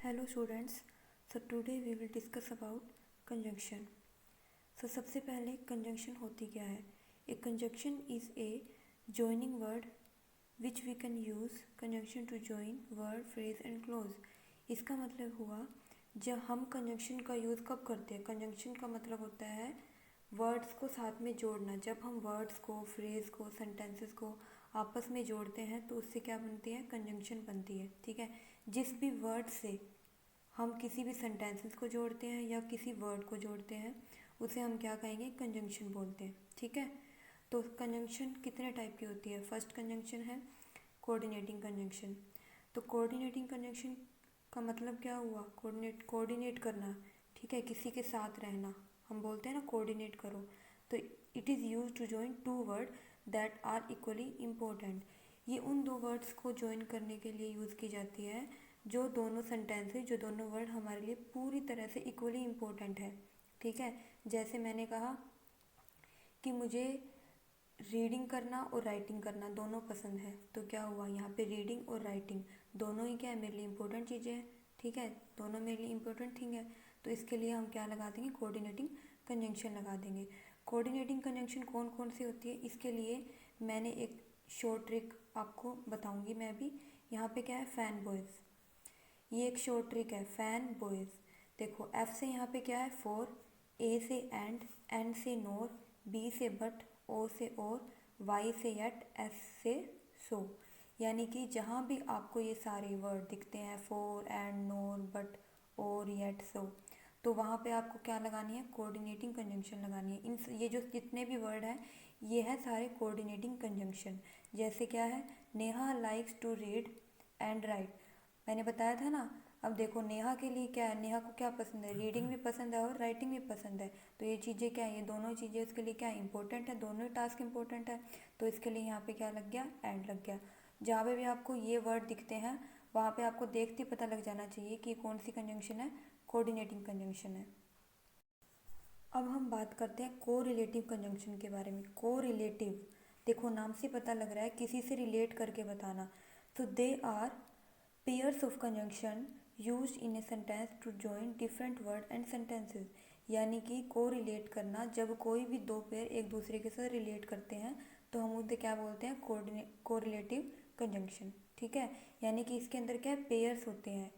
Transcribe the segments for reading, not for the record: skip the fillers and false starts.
Hello students, so today we will discuss about conjunction. So सबसे पहले conjunction होती क्या है? A conjunction is a joining word which we can use conjunction to join word, phrase and clause. इसका मतलब हुआ जब हम conjunction का यूज़ कब करते हैं? conjunction का मतलब होता है वर्ड्स को साथ में जोड़ना. जब हम वर्ड्स को, फ्रेज को, सेंटेंसेस को आपस में जोड़ते हैं तो उससे क्या बनती है? कंजंक्शन बनती है. ठीक है. जिस भी वर्ड से हम किसी भी सेंटेंसेस को जोड़ते हैं या किसी वर्ड को जोड़ते हैं उसे हम क्या कहेंगे? कंजंक्शन बोलते हैं. ठीक है. तो कंजंक्शन कितने टाइप की होती है? फर्स्ट कंजंक्शन है कोऑर्डिनेटिंग कंजंक्शन. तो कोऑर्डिनेटिंग कंजंक्शन का मतलब क्या हुआ? कोऑर्डिनेट करना. ठीक है. किसी के साथ रहना. हम बोलते हैं ना कोऑर्डिनेट करो. तो it is use to join two word that are equally important. ये उन दो वर्ड्स को ज्वाइन करने के लिए यूज़ की जाती है जो दोनों सेंटेंसेस, जो दोनों वर्ड हमारे लिए पूरी तरह से इक्वली इम्पोर्टेंट है. ठीक है. जैसे मैंने कहा कि मुझे रीडिंग करना और राइटिंग करना दोनों पसंद है. तो क्या हुआ? यहाँ पे रीडिंग और राइटिंग दोनों ही क्या है? मेरे लिए इम्पोर्टेंट चीज़ें हैं. ठीक है. दोनों मेरे लिए इम्पोर्टेंट थिंग है. तो इसके लिए हम क्या लगा देंगे? कोऑर्डिनेटिंग कंजंक्शन लगा देंगे. कोऑर्डिनेटिंग कंजंक्शन कौन कौन सी होती है? इसके लिए मैंने एक शॉर्ट ट्रिक आपको बताऊंगी मैं भी. यहाँ पे क्या है? Fan boys. ये एक शॉर्ट ट्रिक है. Fan boys. देखो एफ से यहाँ पे क्या है? फॉर, ए से एंड, एन से नोर, बी से बट, ओ से और, वाई से यट, एस से सो. यानी कि जहाँ भी आपको ये सारे वर्ड दिखते हैं, फॉर, एंड, नोर, बट, और, येट, सो, तो वहाँ पे आपको क्या लगानी है? कोऑर्डिनेटिंग कंजंक्शन लगानी है. इन ये जो जितने भी वर्ड हैं ये है सारे कोऑर्डिनेटिंग कंजंक्शन. जैसे क्या है? Neha likes to read and write. मैंने बताया था ना. अब देखो नेहा के लिए क्या है? नेहा को क्या पसंद है? रीडिंग भी पसंद है और राइटिंग भी पसंद है. तो ये चीज़ें क्या है? ये दोनों चीज़ें उसके लिए क्या है? इंपॉर्टेंट है. दोनों ही टास्क इंपॉर्टेंट है. तो इसके लिए यहाँ पे क्या लग गया? एंड लग गया. जहाँ पे भी आपको ये वर्ड दिखते हैं वहाँ पे आपको देखते ही पता लग जाना चाहिए कि कौन सी कंजंक्शन है. कोऑर्डिनेटिंग कंजंक्शन है. अब हम बात करते हैं कोरिलेटिव कंजंक्शन के बारे में. कोरिलेटिव, देखो नाम से पता लग रहा है किसी से रिलेट करके बताना. तो they are pairs of conjunction used in a sentence to join different word and sentences. यानी कि कोरिलेट करना, जब कोई भी दो पेयर एक दूसरे के साथ रिलेट करते हैं तो हम उसे क्या बोलते हैं? Correlative conjunction. ठीक है. यानी कि इसके अंदर क्या है? पेयर्स होते हैं.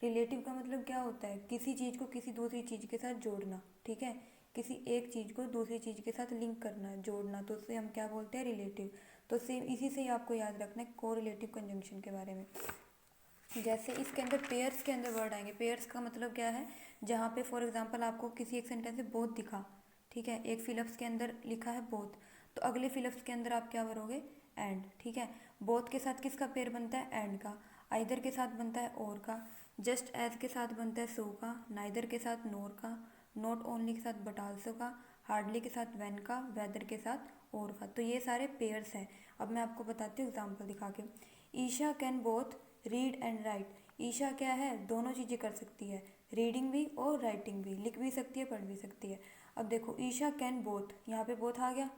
रिलेटिव का मतलब क्या होता है? किसी चीज़ को किसी दूसरी चीज़ के साथ जोड़ना. ठीक है. किसी एक चीज़ को दूसरी चीज़ के साथ लिंक करना, जोड़ना, तो उससे हम क्या बोलते हैं? रिलेटिव. तो सेम इसी से ही आपको याद रखना है कोरिलेटिव कंजंक्शन के बारे में. जैसे इसके अंदर पेयर्स के अंदर वर्ड आएंगे. पेयर्स का मतलब क्या है? जहाँ पे फॉर एग्जांपल आपको किसी एक सेंटेंस में बोथ दिखा. ठीक है. एक फिलप्स के अंदर लिखा है बोथ, तो अगले फिलप्स के अंदर आप क्या भरोगे? एंड. ठीक है. बोथ के साथ किसका पेयर बनता है? एंड का. आइदर के साथ बनता है और का. जस्ट एज के साथ बनता है सो का. नाइदर के साथ नोर का. नॉट ओनली के साथ बट आल्सो का. हार्डली के साथ व्हेन का. वेदर के साथ और का. तो ये सारे पेयर्स हैं. अब मैं आपको बताती हूँ एग्जाम्पल दिखा के. Isha can both read and write. Isha क्या है? दोनों चीज़ें कर सकती है. रीडिंग भी और राइटिंग भी. लिख भी सकती है, पढ़ भी सकती है. अब देखो ईशा कैन बोथ, यहाँ पे बोथ आ गया.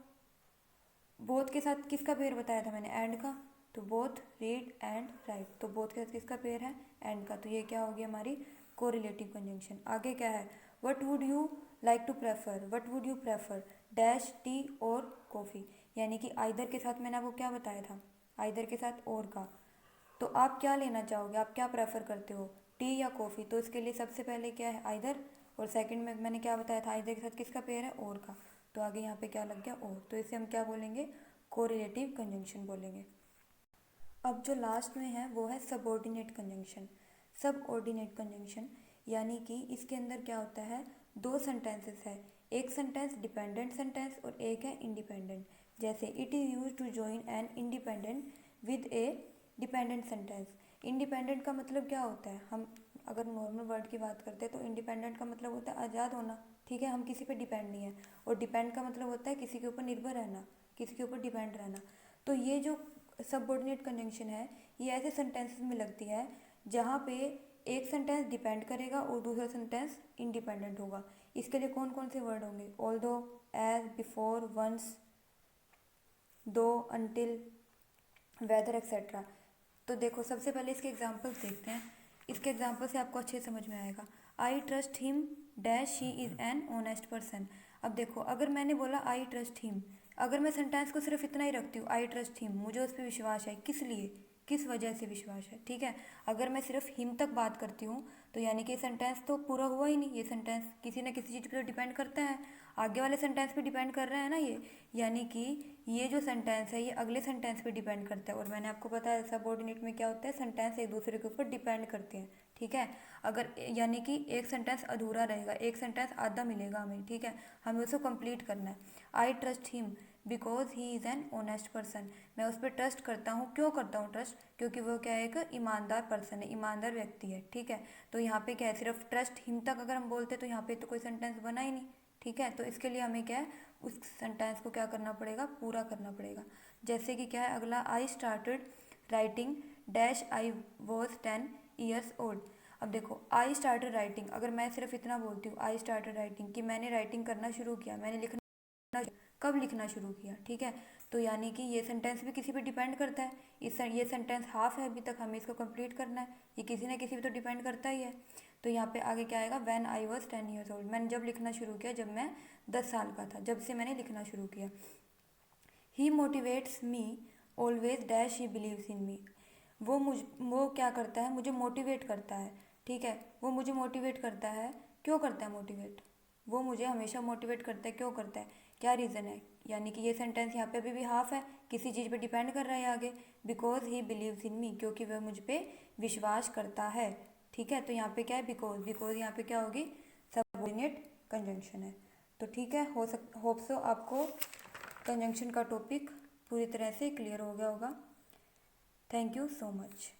बोथ के साथ किसका पेयर बताया था मैंने? एंड का. तो बोथ रीड एंड राइट. तो बोथ के साथ किसका पेयर है? एंड का. तो ये क्या होगी हमारी कोरिलेटिव कंजंक्शन. आगे क्या है? What would you like to prefer. What would you prefer dash tea और कॉफ़ी. यानी कि आइदर के साथ मैंने आपको क्या बताया था? आइदर के साथ और का. तो आप क्या लेना चाहोगे? आप क्या प्रेफर करते हो? टी या कॉफ़ी. तो इसके लिए सबसे पहले क्या है? आइदर. और सेकंड में मैंने क्या बताया था? आइदर के साथ किसका पेयर है? और का. तो आगे यहाँ पे क्या लग गया? और. तो इसे हम क्या बोलेंगे? कोरिलेटिव कंजंक्शन बोलेंगे. अब जो लास्ट में है वो है सबऑर्डिनेट कंजंक्शन. सबऑर्डिनेट कंजंक्शन यानी कि इसके अंदर क्या होता है? दो सेंटेंसेस है. एक सेंटेंस डिपेंडेंट सेंटेंस और एक है इंडिपेंडेंट. जैसे it is use to join an independent with a dependent sentence. Independent का मतलब क्या होता है? हम अगर नॉर्मल वर्ड की बात करते हैं तो इंडिपेंडेंट का मतलब होता है आज़ाद होना. ठीक है. हम किसी पे डिपेंड नहीं है. और डिपेंड का मतलब होता है किसी के ऊपर निर्भर रहना, किसी के ऊपर डिपेंड रहना. तो ये जो सबऑर्डिनेट कंजंक्शन है ये ऐसे सेंटेंसेस में लगती है जहाँ पे एक सेंटेंस डिपेंड करेगा और दूसरा सेंटेंस इंडिपेंडेंट होगा. इसके लिए कौन कौन से वर्ड होंगे? ऑल्दो, एज, बिफोर, वंस, दो, अनटिल, वेदर एक्सेट्रा. तो देखो सबसे पहले इसके एग्जांपल्स देखते हैं. इसके एग्जाम्पल से आपको अच्छे समझ में आएगा। I trust him dash he is an honest person. अब देखो, अगर मैंने बोला आई ट्रस्ट हिम, अगर मैं सेंटेंस को सिर्फ इतना ही रखती हूँ, आई ट्रस्ट हिम, मुझे उस पर विश्वास है, किस लिए, किस वजह से विश्वास है, ठीक है। अगर मैं सिर्फ हिम तक बात करती हूँ तो यानी कि सेंटेंस तो पूरा हुआ ही नहीं। ये सेंटेंस किसी न किसी चीज़ पे तो डिपेंड करता है, आगे वाले सेंटेंस पे डिपेंड कर रहा है ना ये, यानी कि ये जो सेंटेंस है ये अगले सेंटेंस पे डिपेंड करता है। और मैंने आपको बताया सबऑर्डिनेट में क्या होता है, सेंटेंस एक दूसरे के ऊपर डिपेंड करते हैं, ठीक है। अगर यानी कि एक सेंटेंस अधूरा रहेगा, एक सेंटेंस आधा मिलेगा हमें, ठीक है, हमें उसको कंप्लीट करना है। I trust him because he is an honest person. मैं उस पर ट्रस्ट करता हूँ, क्यों करता हूँ ट्रस्ट, क्योंकि वो क्या है, एक ईमानदार पर्सन है, ईमानदार व्यक्ति है, ठीक है। तो यहाँ पे क्या है, सिर्फ ट्रस्ट हिम तक अगर हम बोलते तो यहाँ पे तो कोई सेंटेंस बना ही नहीं, ठीक है। तो इसके लिए हमें क्या है, उस सेंटेंस को क्या करना पड़ेगा, पूरा करना पड़ेगा। जैसे कि क्या है अगला, I started writing dash I was 10 years old. अब देखो, आई स्टार्टेड राइटिंग, अगर मैं सिर्फ इतना बोलती हूँ आई स्टार्टेड राइटिंग कि मैंने राइटिंग करना शुरू किया, मैंने लिखना, कब लिखना शुरू किया, ठीक है। तो यानी कि ये सेंटेंस भी किसी पे डिपेंड करता है। ये सेंटेंस हाफ है अभी तक, हमें इसको कंप्लीट करना है, ये किसी न किसी पे तो डिपेंड करता ही है। तो यहाँ पे आगे क्या आएगा, when I was 10 years old, मैंने जब लिखना शुरू किया, जब मैं 10 साल का था, जब से मैंने लिखना शुरू किया। He motivates me always dash he believes in me. वो क्या करता है, मुझे मोटिवेट करता है, ठीक है। वो मुझे मोटिवेट करता है, क्यों करता है मोटिवेट, वो मुझे हमेशा मोटिवेट करता है, क्यों करता है, क्या रीज़न है। यानी कि ये सेंटेंस यहाँ पे अभी भी हाफ है, किसी चीज़ पे डिपेंड कर रहा है आगे। बिकॉज ही बिलीव्स इन मी, क्योंकि वह मुझ पे विश्वास करता है, ठीक है। तो यहाँ पे क्या है, बिकॉज, बिकॉज यहाँ पे क्या होगी, सबऑर्डिनेट कंजंक्शन है। तो ठीक है, होप सो आपको कंजंक्शन का टॉपिक पूरी तरह से क्लियर हो गया होगा। Thank you so much.